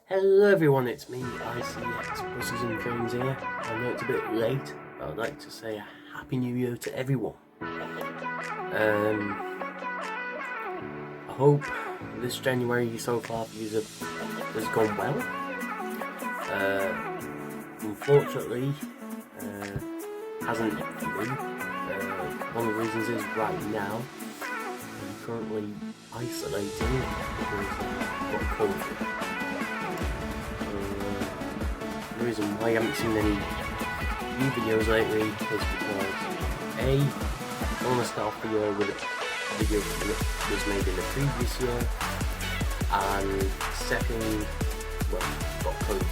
Hello everyone, it's me, ICEX Buses and Trains here. I know it's a bit late, but I'd like to say a Happy New Year to everyone. I hope this January so far for you has gone well. Unfortunately, hasn't for me. One of the reasons is right now I'm currently isolating because I've got COVID. The reason why I haven't seen any new videos lately is because A, I want to start off the year with a video that was made in the previous year, and second, well, got COVID.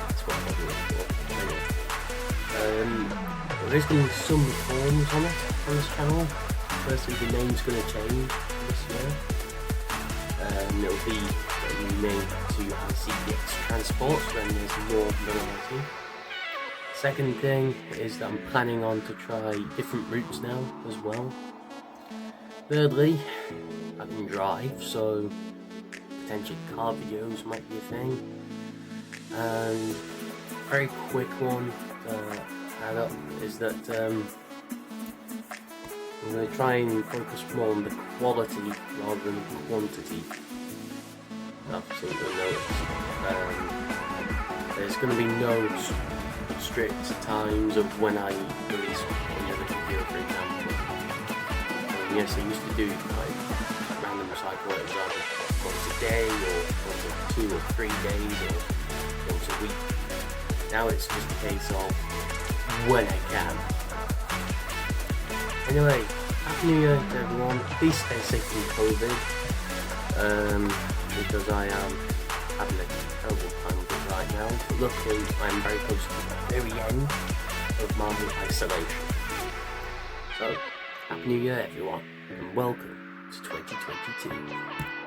That's what I'm doing for. Anyway. There is going to be some reforms on this channel. Firstly, the name's going to change this year. It'll be renamed to ICEX Transport when there's more variety. Second thing is that I'm planning on to try different routes now as well. Thirdly, I can drive, so potentially car videos might be a thing. And a very quick one to add up is that I'm going to try and focus more on the quality rather than the quantity. I've seen the notes. There's going to be no strict times of when I release another video, for example. Yes, I used to do like random cycle, it was either once a day or once every 2 or 3 days or once a week. Now it's just a case of when I can. Anyway, Happy New Year to everyone. Please stay safe from COVID. Because I am having a terrible time with it right now. But luckily, I am very close to the very end of my isolation. So, Happy New Year everyone, and welcome to 2022.